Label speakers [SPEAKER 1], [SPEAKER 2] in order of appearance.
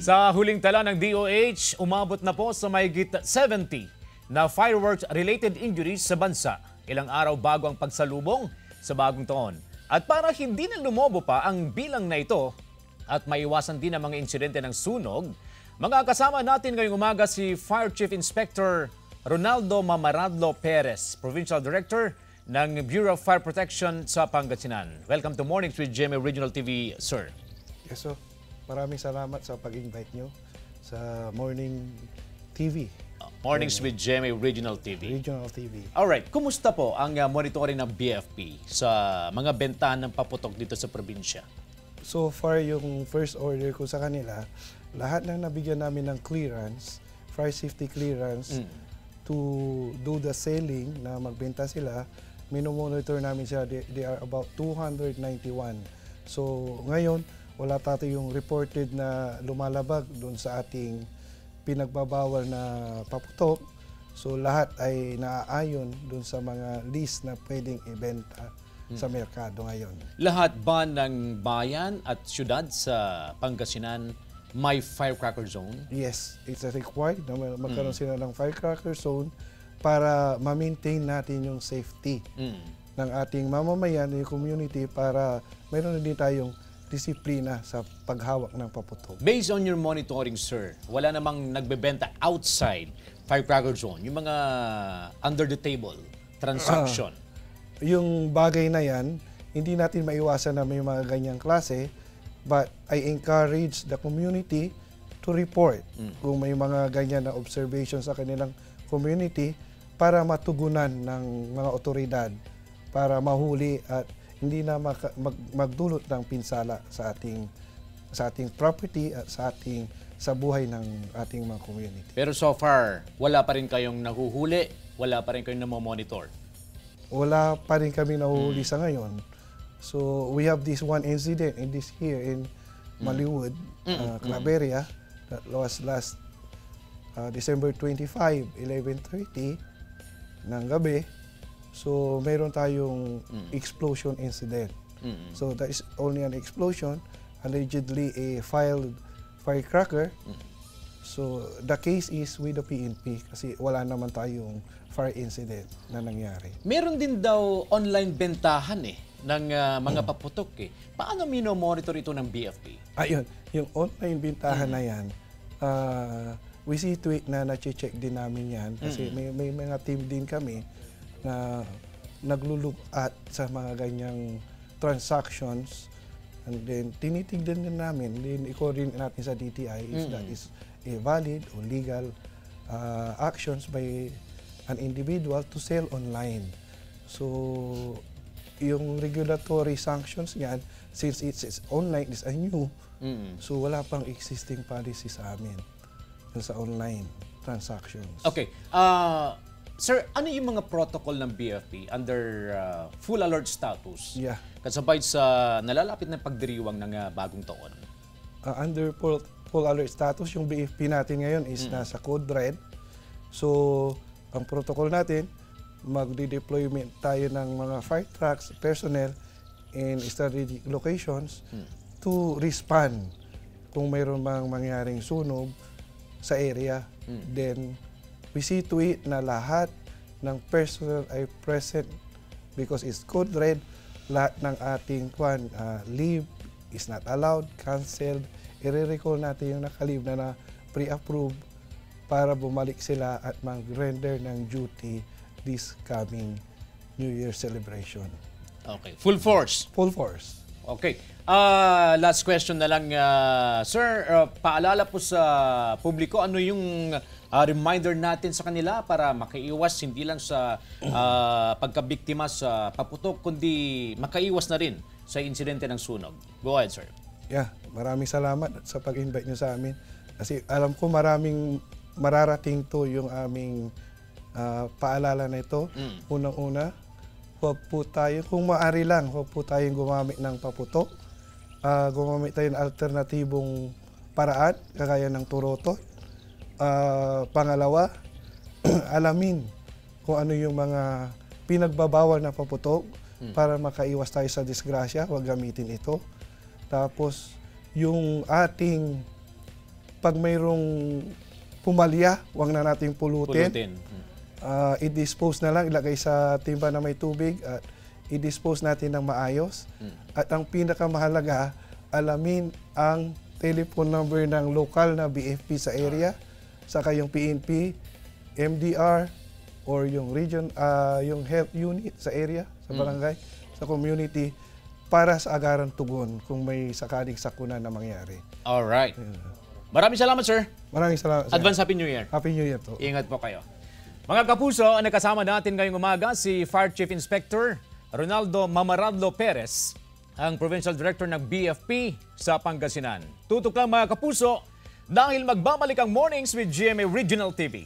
[SPEAKER 1] Sa huling tala ng DOH, umabot na po sa mahigit 70 na fireworks-related injuries sa bansa. Ilang araw bago ang pagsalubong sa bagong taon. At para hindi na lumobo pa ang bilang na ito at maiwasan din ang mga insidente ng sunog, mga kasama natin ngayong umaga si Fire Chief Inspector Ronaldo Mamaradlo Perez, Provincial Director ng Bureau of Fire Protection sa Pangasinan. Welcome to Mornings with GMA Regional TV, sir.
[SPEAKER 2] Yes, so maraming salamat sa pag-invite nyo sa Morning TV.
[SPEAKER 1] Mornings with GMA Regional TV.
[SPEAKER 2] Regional TV.
[SPEAKER 1] Alright, kumusta po ang monitoring ng BFP sa mga bentahan ng paputok dito sa probinsya?
[SPEAKER 2] So far, yung first order ko sa kanila, lahat ng nabigyan namin ng clearance, fire safety clearance, to do the selling na magbenta sila, minomonitor namin sila. They are about 291. So ngayon, wala tayo yung reported na lumalabag doon sa ating pinagbabawal na paputok. So lahat ay naaayon doon sa mga list na pwedeng ibenta sa merkado ngayon.
[SPEAKER 1] Lahat ba ng bayan at syudad sa Pangasinan may firecracker zone?
[SPEAKER 2] Yes, it's required na magkaroon sila ng firecracker zone para ma-maintain natin yung safety ng ating mamamayan, yung community, para mayroon din tayong disiplina sa paghawak ng paputok.
[SPEAKER 1] Based on your monitoring, sir, wala namang nagbebenta outside firecracker zone, yung mga under the table transaction?
[SPEAKER 2] Yung bagay na yan, hindi natin maiwasan na may mga ganyang klase, but I encourage the community to report kung may mga ganyan na observation sa kanilang community para matugunan ng mga otoridad para mahuli at hindi na magdulot ng pinsala sa ating property at sa buhay ng ating mga community.
[SPEAKER 1] Pero so far, wala pa rin kayong nahuhuli, wala pa rin kayong namomonitor?
[SPEAKER 2] Wala pa rin kami nahuhuli sa ngayon. So we have this one incident here in Maliwood, Claveria, that was last December 25, 11:30 ng gabi. So mayroon tayong explosion incident. So that is only an explosion, allegedly a firecracker. So the case is with the PNP kasi wala naman tayong fire incident na nangyari.
[SPEAKER 1] Meron din daw online bentahan ng mga paputok Paano minomonitor ito ng BFP?
[SPEAKER 2] Ayun, yung online bintahan na yan, we see to it na na-check din namin yan kasi may mga team din kami na naglulook at sa mga ganyang transactions, and then tinitignan din namin, then i-coordinate natin sa DTI if that is a valid or legal actions by an individual to sell online. So yung regulatory sanctions niyan, since it's online, it's a new, so wala pang existing policy sa amin sa online transactions.
[SPEAKER 1] Okay. Sir, ano yung mga protocol ng BFP under full alert status?
[SPEAKER 2] Yeah.
[SPEAKER 1] Kasabay sa nalalapit na pagdiriwang ng bagong taon?
[SPEAKER 2] Under full alert status, yung BFP natin ngayon is nasa Code Red. So, ang protocol natin, magde-deployment tayo ng mga fire trucks, personnel in strategic locations to respond kung mayroon mang mangyaring sunog sa area. Then, we see to it na lahat ng personnel ay present because it's Code Red. Lahat ng ating leave is not allowed, canceled. I-recall natin yung naka-leave na pre-approve para bumalik sila at mag-render ng duty this coming New Year celebration.
[SPEAKER 1] Okay. Full force?
[SPEAKER 2] Full force.
[SPEAKER 1] Okay. Last question na lang, sir. Paalala po sa publiko, ano yung reminder natin sa kanila para makaiwas hindi lang sa pagkabiktima sa paputok, kundi makaiwas na rin sa insidente ng sunog? Go ahead, sir.
[SPEAKER 2] Yeah, maraming salamat sa pag-invite nyo sa amin. Kasi alam ko maraming mararating to yung aming paalala na ito. Unang-una, huwag po tayo, kung maaari lang, huwag po tayong gumamit ng paputok. Gumamit tayo ng alternatibong paraan, kagaya ng turotot. Pangalawa, alamin kung ano yung mga pinagbabawal na paputok para makaiwas tayo sa disgrasya, huwag gamitin ito. Tapos, yung ating pag mayroong pumalya, huwag na nating pulutin. I-dispose na lang, ilagay sa timba na may tubig at i-dispose natin ng maayos. At ang pinakamahalaga, alamin ang telephone number ng lokal na BFP sa area, saka yung PNP, MDR, or yung region, yung health unit sa area, sa barangay, sa community, para sa agaran tugon kung may sakaling sakuna na mangyari.
[SPEAKER 1] Alright. Maraming salamat, sir.
[SPEAKER 2] Maraming salamat.
[SPEAKER 1] Advance Happy New Year.
[SPEAKER 2] Happy New Year to.
[SPEAKER 1] Ingat po kayo. Mga kapuso, ang nakasama natin ngayong umaga si Fire Chief Inspector Ronaldo Mamaradlo Perez, ang Provincial Director ng BFP sa Pangasinan. Tutok lang mga kapuso dahil magbabalik ang Mornings with GMA Regional TV.